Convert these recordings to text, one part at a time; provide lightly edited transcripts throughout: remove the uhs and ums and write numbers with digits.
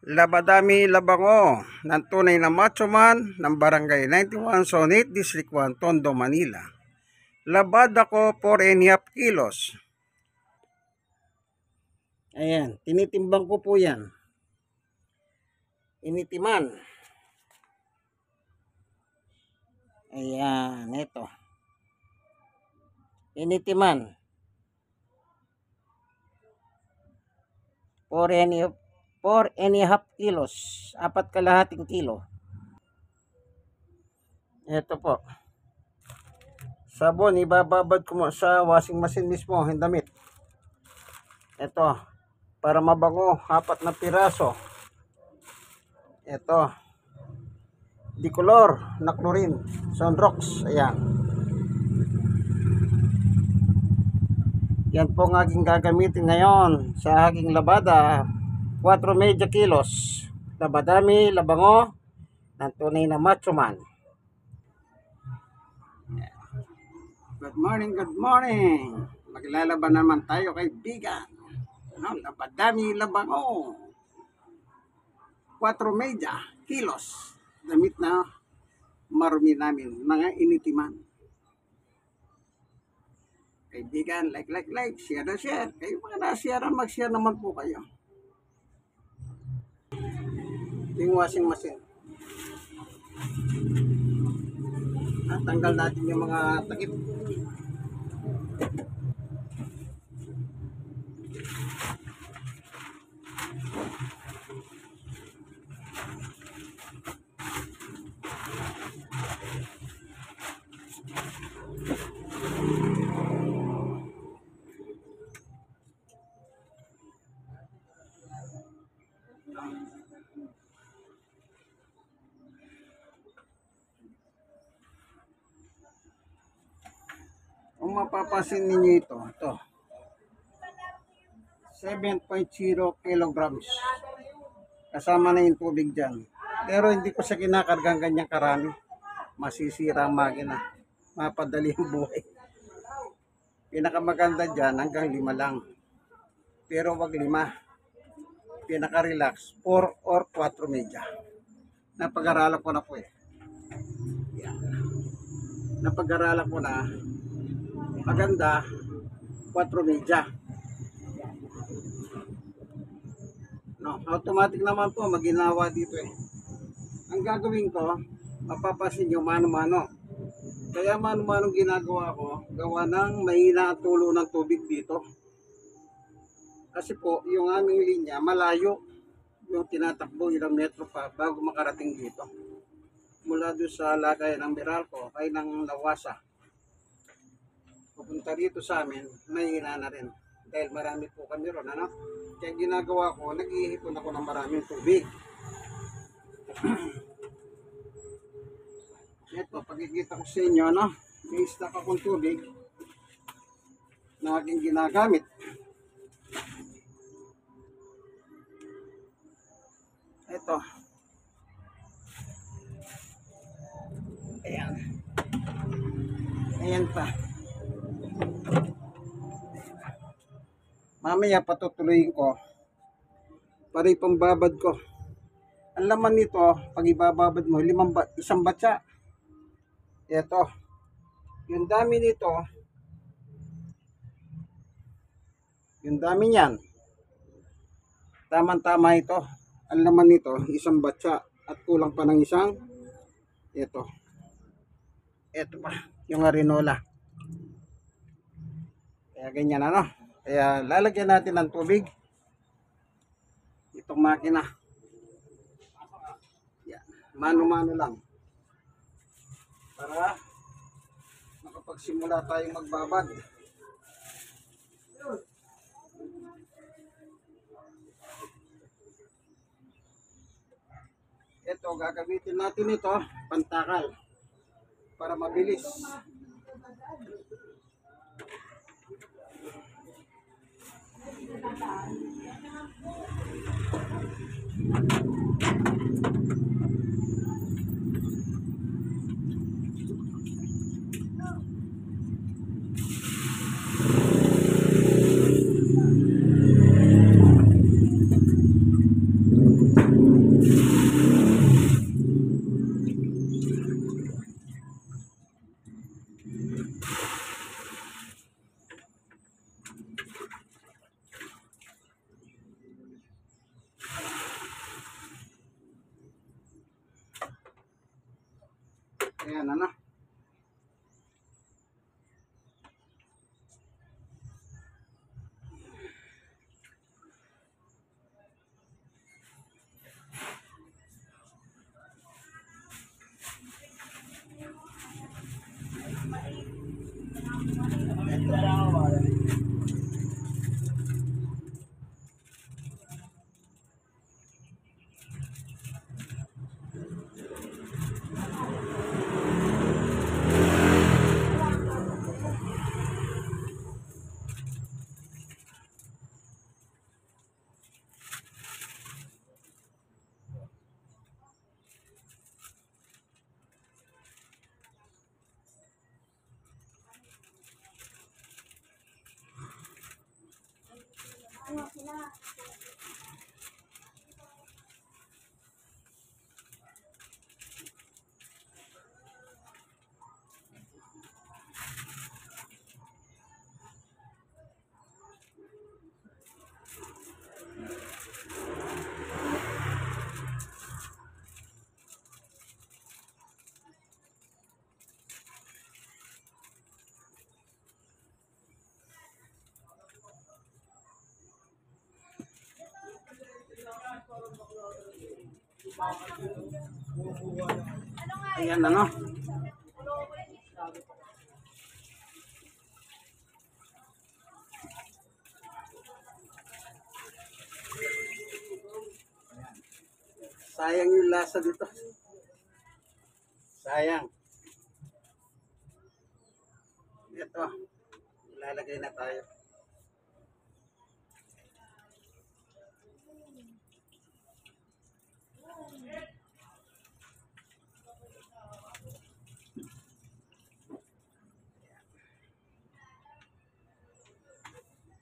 Labadami Labango ng tunay na macho man ng Barangay 91 Sonit, District 1, Tondo, Manila. Labad ako 4.5 kilos. Ayan, tinitimbang ko po yan. Initiman. Ayan, ito. Initiman. 4.5 kilos. 4.5 kilo. Ito po. Sabon, ibababad ko mo sa washing machine mismo, yung damit. Ito, para mabango, 4 na piraso. Ito, Dicolor na chlorine, Sunrox, ayan. Yan po ang aking gagamitin ngayon sa aking labada, 4.5 kilos. Labadami Labango ng tunay na macho man. Good morning, good morning. Maglalaban naman tayo kaibigan. Labadami Labango, 4.5 kilos. Damit na marumi namin, mga initiman. Kaibigan, like, share na share. Kayo mga na-share, mag-share naman po kayo. Yung washing machine. Natanggal natin yung mga takip. Kung mapapansin ninyo ito 7.0 kilograms. Kasama na yung tubig dyan. Pero hindi ko siya kinakargang ganyang karami. Masisira ang makina. Mapadali ang buhay. Pinakamaganda dyan hanggang 5 lang. Pero wag 5. Pinaka-relax 4 or 4 media. Napag-aralan ko na po eh. Yan. Napag-aralan ko na. Maganda 4 media. No, automatic naman po maginawa dito eh. Ang gagawin ko, mapapasin nyo mano-mano. Kaya mano-mano ginagawa ko, gawa ng mahina ang tulo ng tubig dito. Kasi po, yung aming linya malayo, yung tinatakbo ilang metro pa bago makarating dito. Mula doon sa lagay ng Meralco ay ng Lawasa. Pupunta dito sa amin, mahina na rin. Dahil marami po kami ron, ano? Kaya ginagawa ko, nag-iipon ako ng maraming tubig. Ito, pagkikita ko sa inyo, no? May stock akong tubig na aking ginagamit. Ito. Ayan. Ayan pa. Mamaya patutuloyin ko para ipambabad ko. Ang laman nito, pag ibababad mo, isang batsa. Ito. Yung dami nito, yung dami niyan, tamang-tama ito. Ang laman nito, isang batsa at kulang pa ng isang. Ito. Ito pa, yung arinola. Kaya ganyan ano. Kaya lalagyan natin ng tubig itong makina. Yan. Mano-mano lang. Para makapagsimula tayong magbabad. Ito, gagamitin natin ito, pantakal. Para mabilis. Ayan, ano? Ayan, ano? Sayang yung lasa dito. Sayang. Ito, ilalagay na tayo.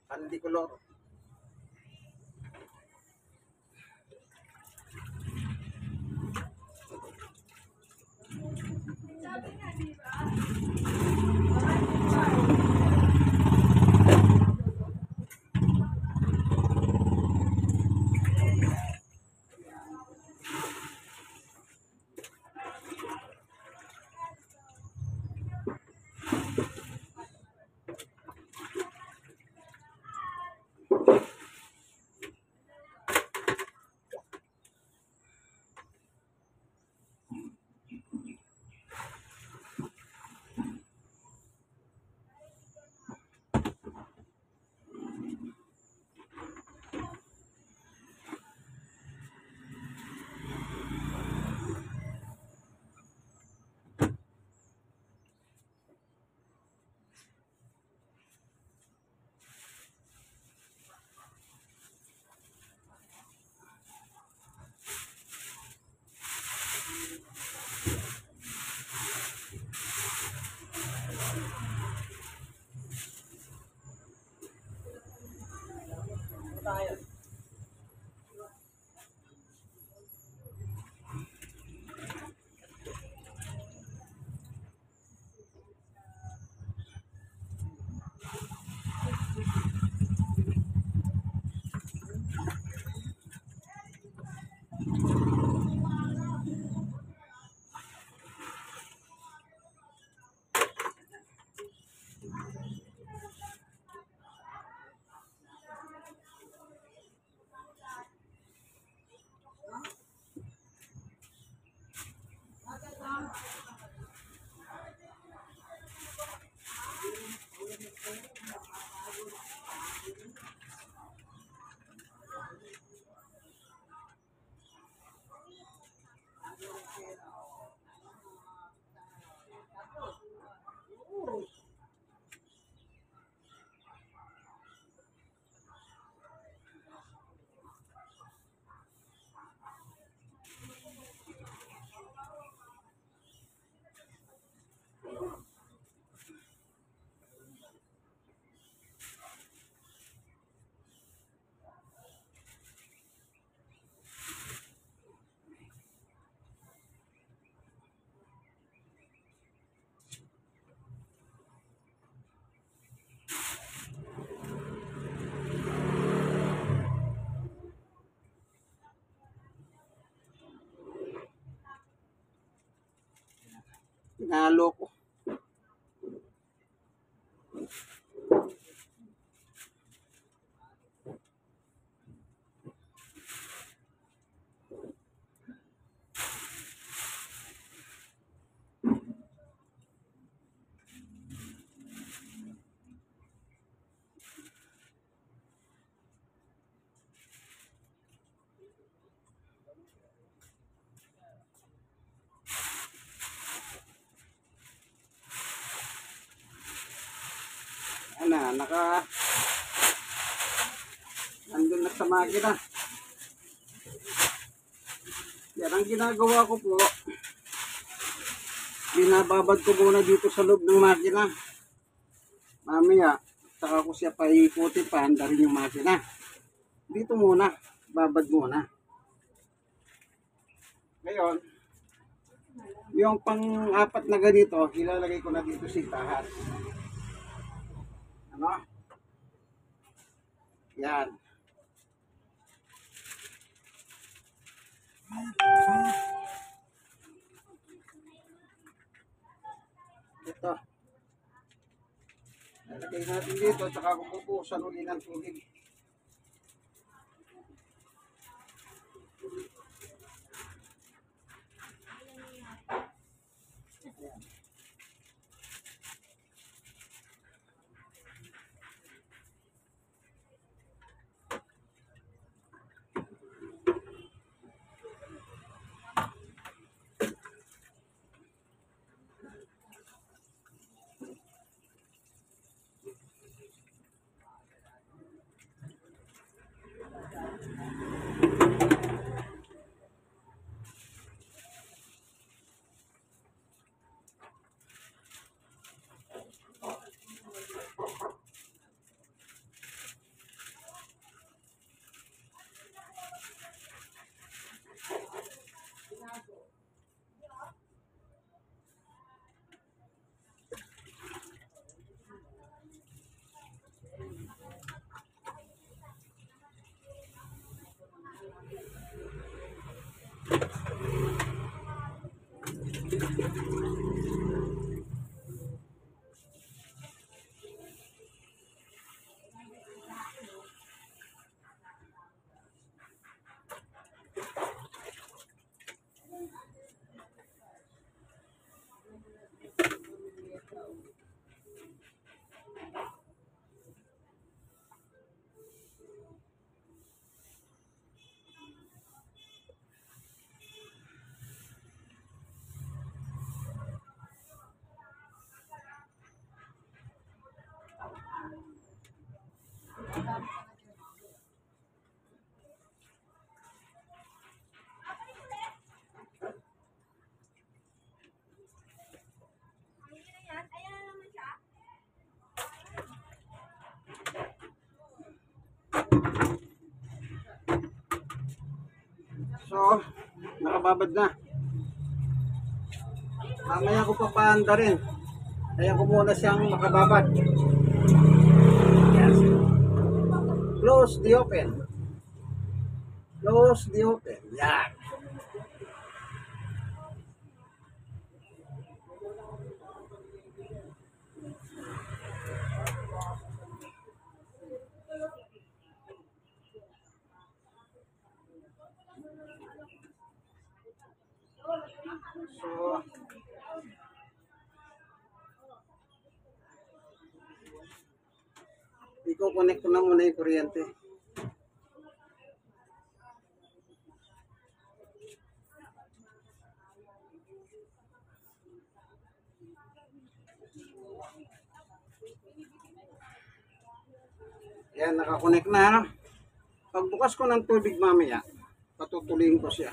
Pandikulor. Nalo ko. Nandun na sa makina. Yan ang ginagawa ko po. Binababad ko muna dito sa loob ng makina. Mamaya, saka ko siya paikutin, paandarin yung makina. Dito muna, babad muna. Ngayon, yung pang-apat na ganito, ilalagay ko na dito sa itaas. Ano? Yan. Ito. Lalagay natin dito, tsaka kung pupusan uli ng tubig. So, nakababad na. Mamaya ko papaanda rin. Kaya ko muna siyang makababad. Yes. Close the open. Close the open. Yan. So, i-connect ko na muna yung kuryente. Yan, nakakonect na. Ano? Pagbukas ko ng tubig mamaya, patutuloyin ko siya.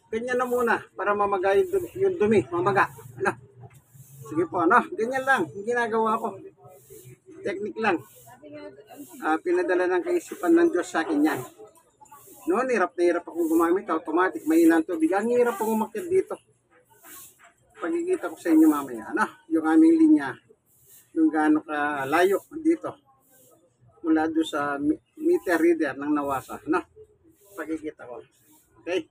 Ganyan na muna para mamaga yung dumi, mamaga. Ano? Sige po, ano? Ganyan lang, yung ginagawa ko. Technique lang. Pinadala ng kaisipan ng Diyos sa akin yan. Noon, hirap na hirap akong gumamit, automatic, mahina ang tubig. Ang hirap akong umakyat dito. Pagkikita ko sa inyo mamaya, ano? Yung aming linya, yung gaano ka layo dito. Mula doon sa meter reader ng Nawasa, ano? Pagkikita ko. Okay?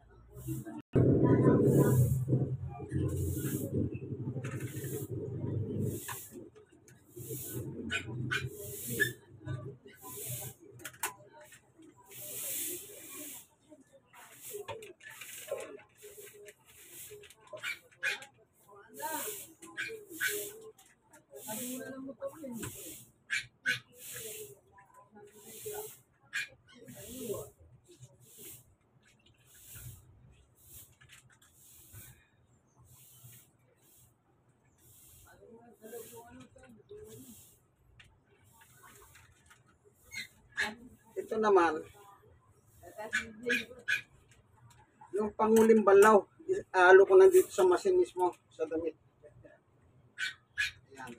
Ito naman, yung panguling balaw. Halo ko nandito sa machine mismo, sa damit. Ayan.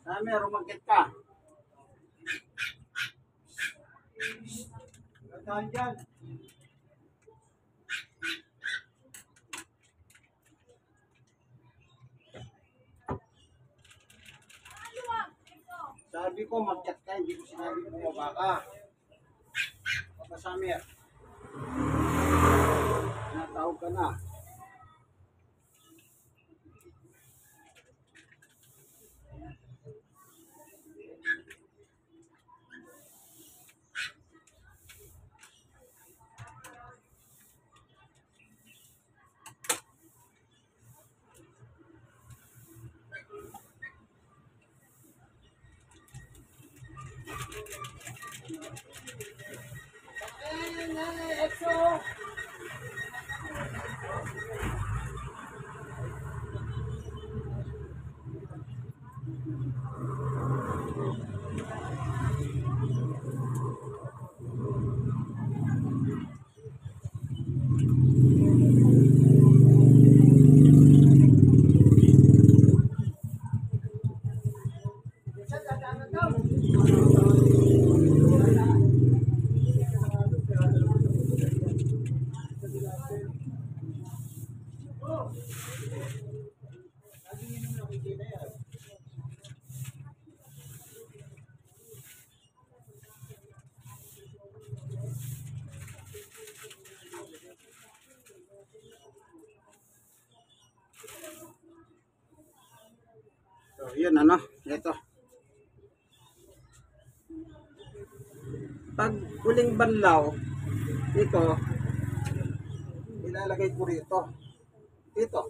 Summer, rumakit ka. Gandaan dyan. Sabi ko, magkat ka, hindi ko sinabi bumaba ka. Papa Summer, natawag ka na. So, yun ano, ito. Pag huling banlaw, ito, ilalagay ko rito. Dito.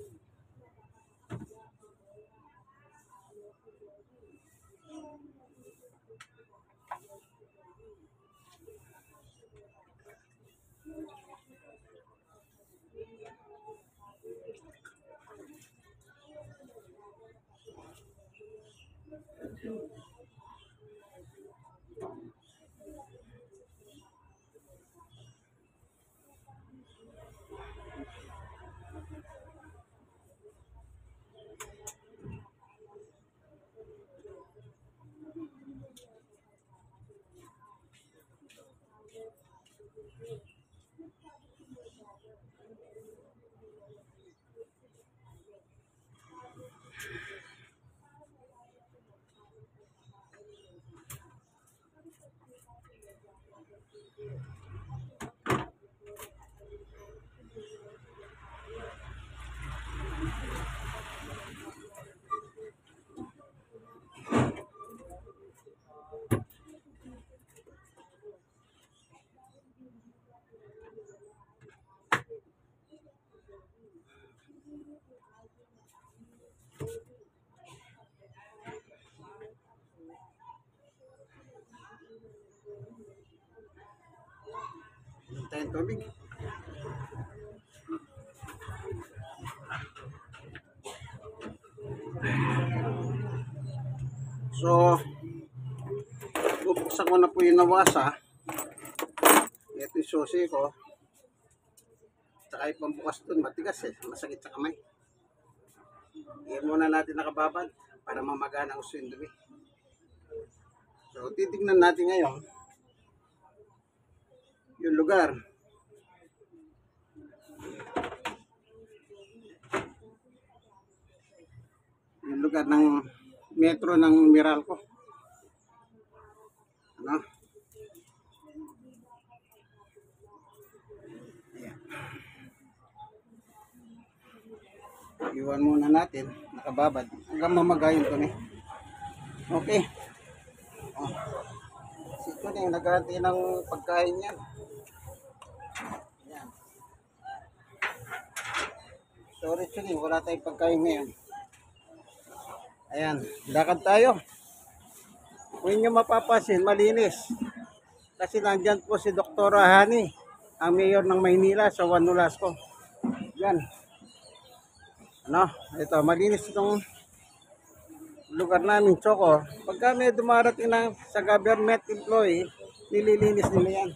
Hintayin tubig. So, bubuksan ko na po yung nawasa. Ito yung susi ko. Tsaka yung pambukas dun, matigas masakit sa kamay. Iyan muna natin nakababad para mamagana ang yung dumi. So, titignan natin ngayon yung lugar. Yung lugar ng metro ng Meralco. Ano? Ayan. Iwan muna natin, nakababad, hanggang mamagayin to eh. Okay. Oh. Ito na yung naghahati ng pagkain niya. Ayan. Sorry, wala tayong pagkain ngayon. Ayan, lakad tayo. Kung inyo mapapansin, malinis. Kasi nandyan po si Dr. Hani, ang mayor ng Maynila sa Juan Nolasco. Yan. Ano, ito, malinis itong lugar namin, Choco. Pagka may dumarating ng sa government employee, nililinis nila yan.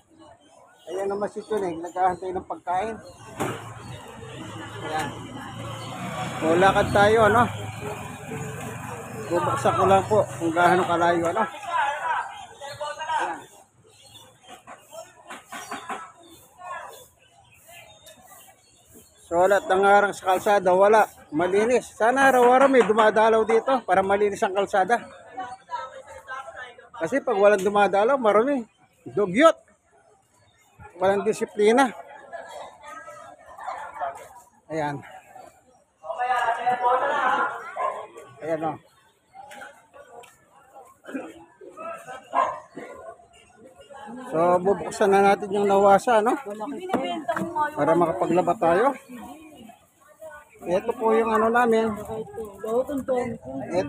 Ayan naman si Tuning, naghahantay ng pagkain. Ayan. O, lakad tayo, ano? Bubuksan ko lang po kung gaano kalayo, ano? Ayan. So, wala tangarang sa kalsada, wala. Malinis. Sana araw-araw may dumadalaw dito para malinis ang kalsada. Kasi pag walang dumadalaw, marami. Dugyot. Walang disiplina. Ayan. Ayan o. So, bubuksan na natin yung nawasa, no? Para makapaglaba tayo. Ito po yung ano namin.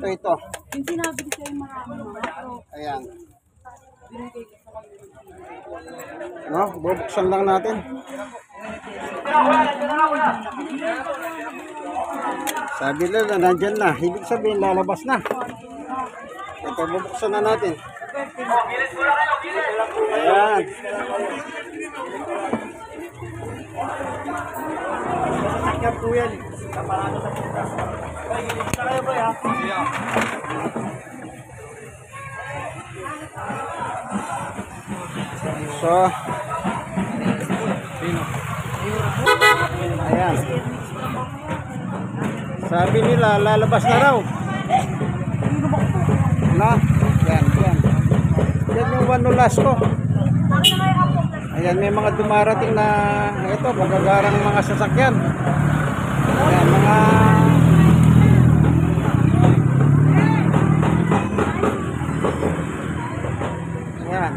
Ito. Ayan. No, bubuksan lang natin. Sabi nila nandyan na. Ibig sabihin lalabas na. Ito, bubuksan na natin. Ayan. Sasakyan po yan. So, ayan. Sabi nila lalabas na raw. Na, yan. Yan yung Juan Nolasco. Ayan, may mga dumarating na ito, magagarang mga sasakyan. Ayan, mga ayan.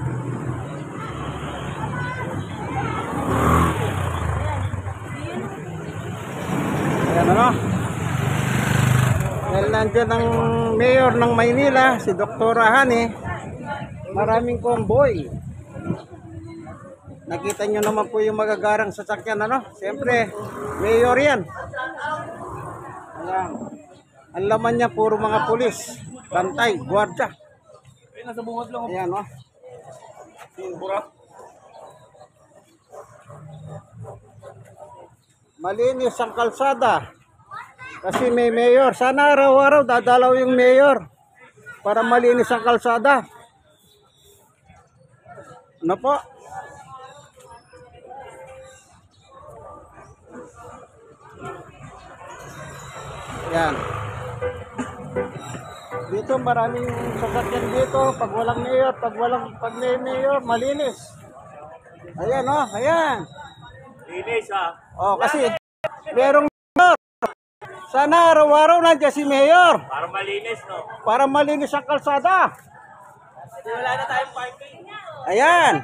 Ayan, ano? Dahil nandiyan ang mayor ng Maynila, si Dr. Hani, maraming convoy. Nakita nyo naman po yung magagarang sasakyan, ano? Siyempre, mayor yan. Ayan. Ang laman niya, puro mga pulis, bantay, gwardiya. Ayan, no? Malinis ang kalsada. Kasi may mayor. Sana araw-araw dadalaw yung mayor para malinis ang kalsada. Ano po? Yan. Dito maraming sasakyan dito. Pag walang mayor, pag may mayor, malinis. Ayan, oh, ayan. Linis ah. Oh, kasi merong mayor. Sana araw-araw nandiyan si mayor. Para malinis, no? Para malinis ang kalsada. Wala na tayong parking. Ayan.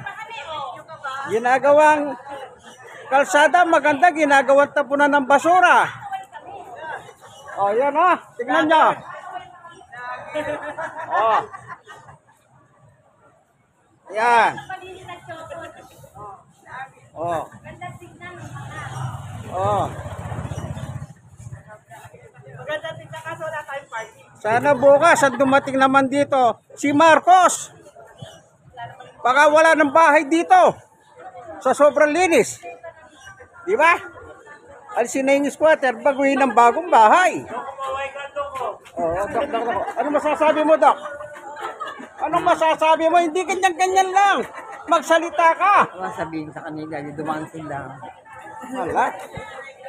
Ginagawang kalsada maganda, ginagawang tapunan ng basura. Oh, yan ah. Tignan nyo. Oh. Ayan. Oh. Oh. Maganda tingnan kaso wala tayong parking. Sana bukas at dumating naman dito si Marcos. Baka wala ng bahay dito sa sobrang linis. Di ba? Alisin na yung squatter, baguhin ng bagong bahay. Kumaway ka doon ko. Oh, Dok. Ano masasabi mo, Dok? Anong masasabi mo? Hindi ganyan-ganyan lang. Magsalita ka. Ano sabihin sa kanila, dumaan sila.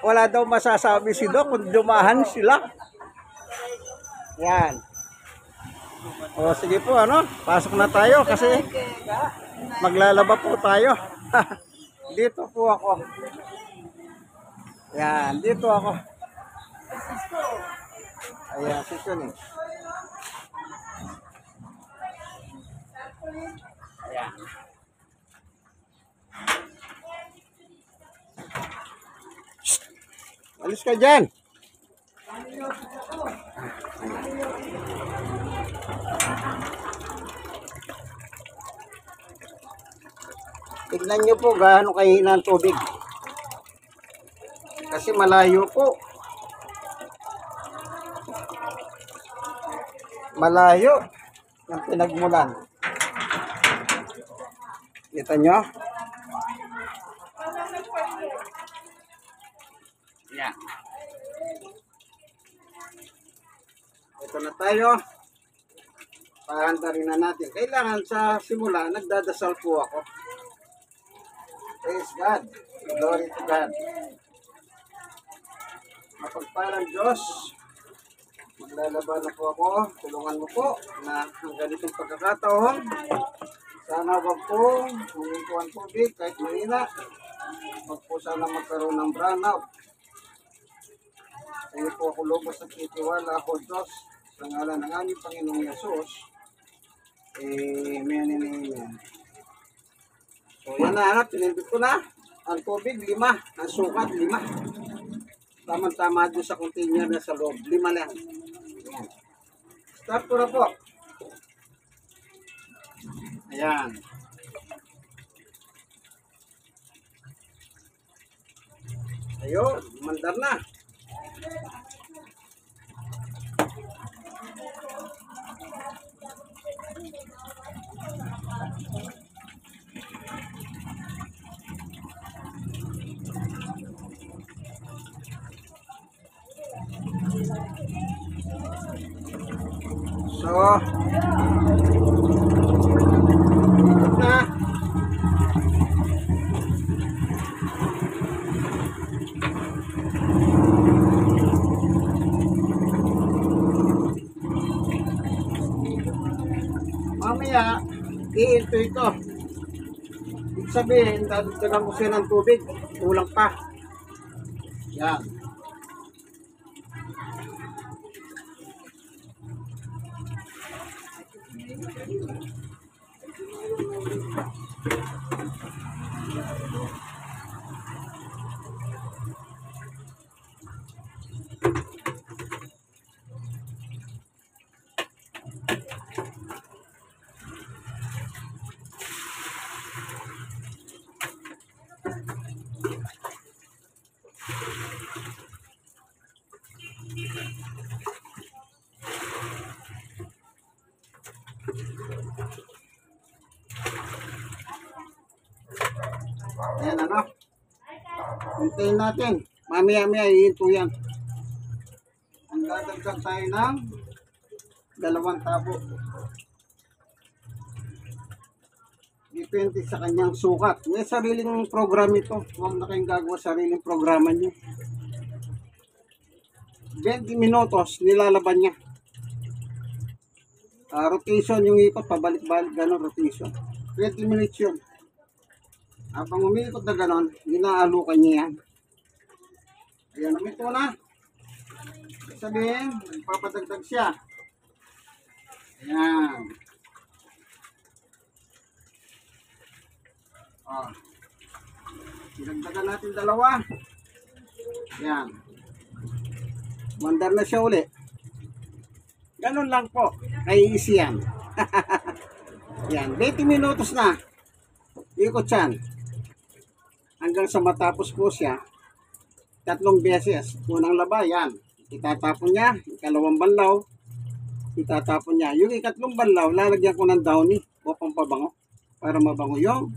Wala daw masasabi si Dok kung dumahan sila. Yan. O sige po, ano? Pasok na tayo kasi maglalaba po tayo. Dito po ako. Yan, dito ako. Ayan, sito ni. Ayan. Alis ka dyan. tignan nyo po gaano kahina ang tubig. Kasi malayo po. Malayo ang pinagmulan. Kita nyo? Yan. Ito na tayo. Pahanda rin na natin. Kailangan sa simula, nagdadasal po ako. Praise God. Glory to God. Mapagpalang Diyos, maglalaban na po ako. Tulungan mo po na ang ganitong pagkakataon. Sana wag po huminto ang tubig kahit mahina. Wag po sana magkaroon ng brownout. Kaya po ako lubos at titiwala ako Diyos sa ngalan ng aming Panginoong Yesus. Amen and amen. So yan na, pinindot ko na. Ang tubig, 5. Ang sukat, 5. Tama-tama doon sa container na sa loob. 5 lang. Ayan. Start ko na po. Ayan. Ayun, mandar na. So, ikot na. Mamaya, iinto ito. Ibig sabihin, dadagdagan ko siya ng tubig. Kulang pa. Yan. Ayan ano. Hintayin natin. Mamaya-maya iinto yan. Ang dadagdag tayo ng 2 tabo. Depende sa kanyang sukat. May sariling program ito. Huwag na kayong gagawa sariling programa niyo. 20 minutos nilalaban niya. Rotation yung ikot, pabalik-balik, gano'n rotation. 20 minutes yun. Habang umiikot na gano'n, inaalukan niya yan. Ayan, umito na. Sabihin, nagpapadagdag siya. Ayan. Oh. Dinagdagan natin 2. Ayan. Mandar na siya uli. Ganun lang po. Kay easy yan. Yan. 20 minutos na. Ikot yan. Hanggang sa matapos po siya. 3 beses. Unang laba, yan. Itatapon niya. Ikalawang banlaw. Itatapon niya. Yung ikatlong banlaw, lalagyan ko ng downy o pampabango. Para mabango yung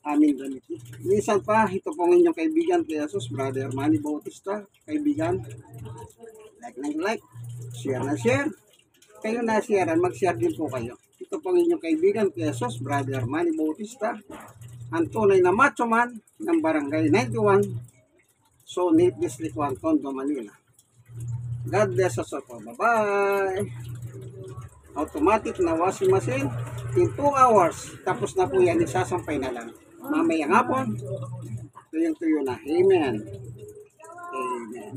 aming gamit. Minsan pa, ito pong inyong kaibigan kay Jesus, Brother Manny Bautista. Kaibigan. Like, share na share. Kayo na share, mag-share din po kayo. Ito pong inyong kaibigan kay Jesus, Brother Manny Bautista. Ang tunay na macho man ng Barangay 91, Sonit District 1, Tondo, Manila. God bless us all. Bye-bye. Automatic na washing machine. In 2 hours, tapos na po yan, isasampay na lang. Mamayang hapon, tuyong-tuyo na. Amen. Amen.